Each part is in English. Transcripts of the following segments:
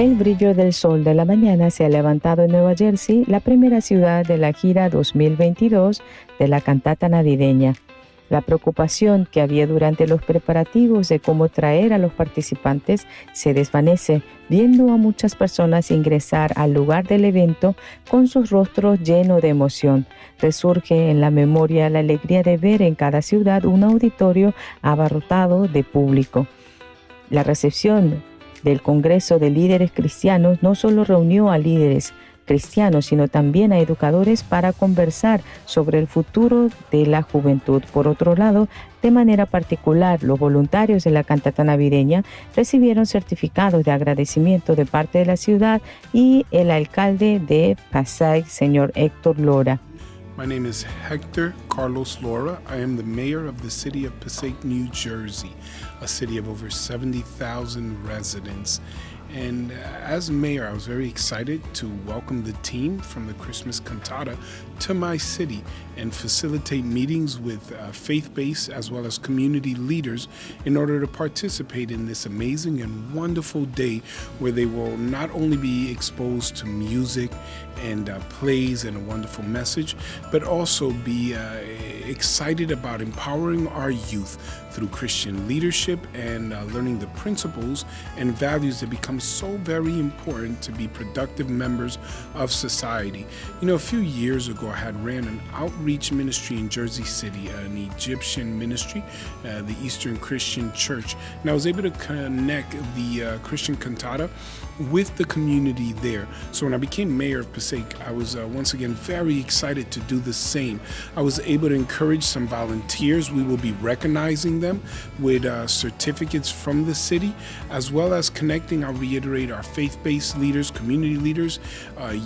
El brillo del sol de la mañana se ha levantado en Nueva Jersey, la primera ciudad de la gira 2022 de la cantata navideña. La preocupación que había durante los preparativos de cómo traer a los participantes se desvanece viendo a muchas personas ingresar al lugar del evento con sus rostros llenos de emoción. Resurge en la memoria la alegría de ver en cada ciudad un auditorio abarrotado de público. La recepción del Congreso de Líderes Cristianos no solo reunió a líderes cristianos, sino también a educadores para conversar sobre el futuro de la juventud. Por otro lado, de manera particular, los voluntarios de la cantata navideña recibieron certificados de agradecimiento de parte de la ciudad y el alcalde de Passaic, señor Héctor Lora. My name is Hector Carlos Lora. I am the mayor of the city of Passaic, New Jersey, a city of over 70,000 residents. And as mayor, I was very excited to welcome the team from the Christmas Cantata to my city and facilitate meetings with faith-based as well as community leaders in order to participate in this amazing and wonderful day where they will not only be exposed to music and plays and a wonderful message, but also be excited about empowering our youth through Christian leadership and learning the principles and values that become so very important to be productive members of society. You know, a few years ago, I had ran an outreach ministry in Jersey City, an Egyptian ministry, the Eastern Christian Church, and I was able to connect the Christian Cantata with the community there. So when I became mayor of Passaic, I was once again very excited to do the same. I was able to encourage some volunteers. We will be recognizing them with certificates from the city, as well as connecting, I'll reiterate, our faith-based leaders, community leaders,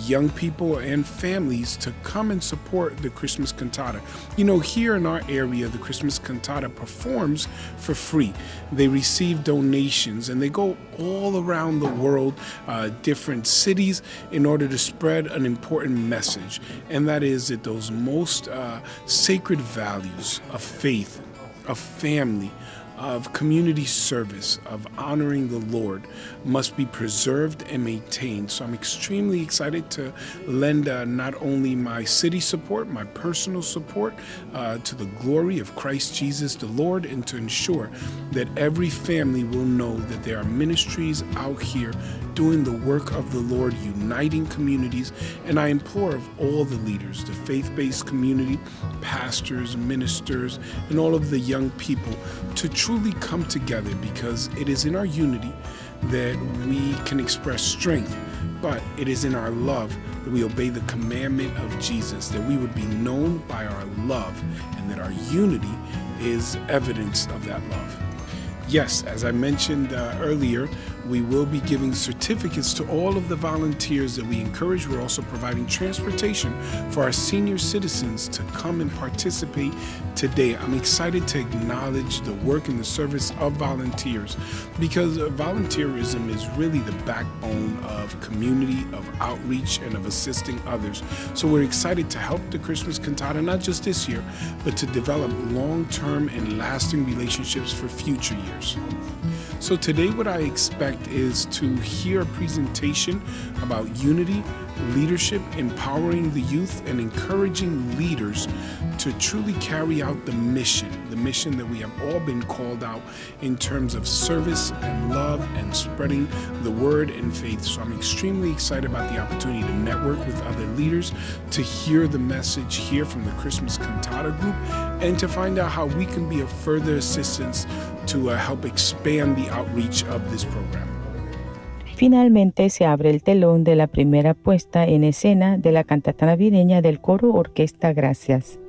young people and families to come and support the Christmas Cantata. You know, here in our area, the Christmas Cantata performs for free. They receive donations and they go all around the world, different cities, in order to spread an important message. And that is that those most sacred values of faith, of family, of community service, of honoring the Lord must be preserved and maintained. So I'm extremely excited to lend not only my city support, my personal support to the glory of Christ Jesus the Lord, and to ensure that every family will know that there are ministries out here doing the work of the Lord, uniting communities. And I implore of all the leaders, the faith-based community, pastors, ministers, and all of the young people to truly come together, because it is in our unity that we can express strength, but it is in our love that we obey the commandment of Jesus, that we would be known by our love, and that our unity is evidence of that love. Yes, as I mentioned earlier, we will be giving certificates to all of the volunteers that we encourage. We're also providing transportation for our senior citizens to come and participate today. I'm excited to acknowledge the work and the service of volunteers, because volunteerism is really the backbone of community, of outreach, and of assisting others. So we're excited to help the Christmas Cantata, not just this year, but to develop long-term and lasting relationships for future years. So today what I expect is to hear a presentation about unity, leadership, empowering the youth, and encouraging leaders to truly carry out the mission that we have all been called out in terms of service and love and spreading the word and faith. So I'm extremely excited about the opportunity to network with other leaders, to hear the message here from the Christmas Cantata group, and to find out how we can be of further assistance to help expand the outreach of this program. Finalmente se abre el telón de la primera puesta en escena de la cantata navideña del coro Orquesta Gracias.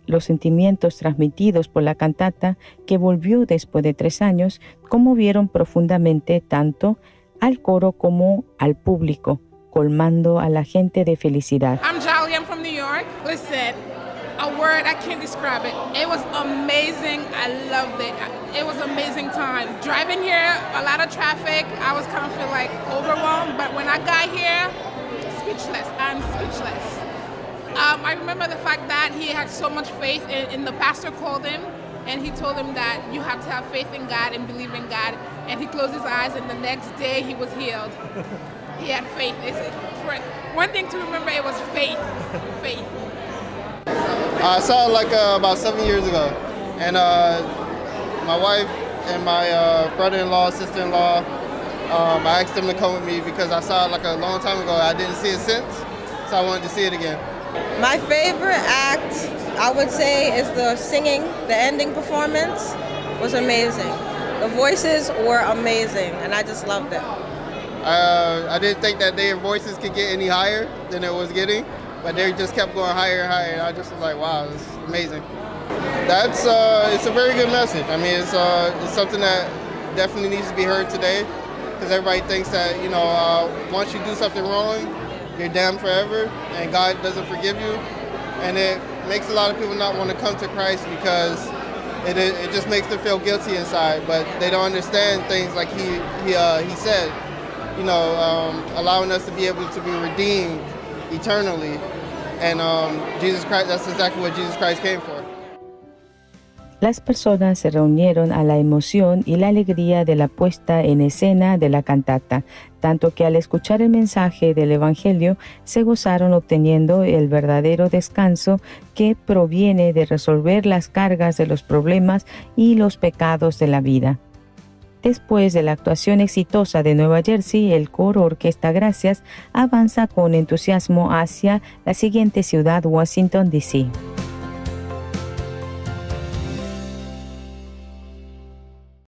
Los sentimientos transmitidos por la cantata, que volvió después de 3 años, conmovieron profundamente tanto al coro como al público, colmando a la gente de felicidad. I'm Jolly, I'm from New York. Listen, a word, I can't describe it. It was amazing. I loved it. It was an amazing time. Driving here, a lot of traffic. I was kind of feel like overwhelmed, but when I got here, speechless. I'm speechless. I remember the fact that he had so much faith in the pastor called him, and he told him that you have to have faith in God and believe in God. And he closed his eyes, and the next day he was healed. He had faith. One thing to remember, it was faith. Faith. I saw it like about 7 years ago, and my wife and my brother-in-law, sister-in-law, I asked them to come with me because I saw it like a long time ago. I didn't see it since, so I wanted to see it again. My favorite act, I would say, is the singing. The ending performance was amazing. The voices were amazing, and I just loved it. I didn't think that their voices could get any higher than it was getting, but they just kept going higher and higher. And I just was like, wow, this is amazing. It's a very good message. I mean, it's something that definitely needs to be heard today, because everybody thinks that, once you do something wrong, you're damned forever, and God doesn't forgive you. And it makes a lot of people not want to come to Christ because it just makes them feel guilty inside, but they don't understand things like he said, allowing us to be able to be redeemed eternally. And Jesus Christ, that's exactly what Jesus Christ came for. Las personas se reunieron a la emoción y la alegría de la puesta en escena de la cantata, tanto que al escuchar el mensaje del Evangelio se gozaron obteniendo el verdadero descanso que proviene de resolver las cargas de los problemas y los pecados de la vida. Después de la actuación exitosa de Nueva Jersey, el coro Orquesta Gracias avanza con entusiasmo hacia la siguiente ciudad, Washington, D.C.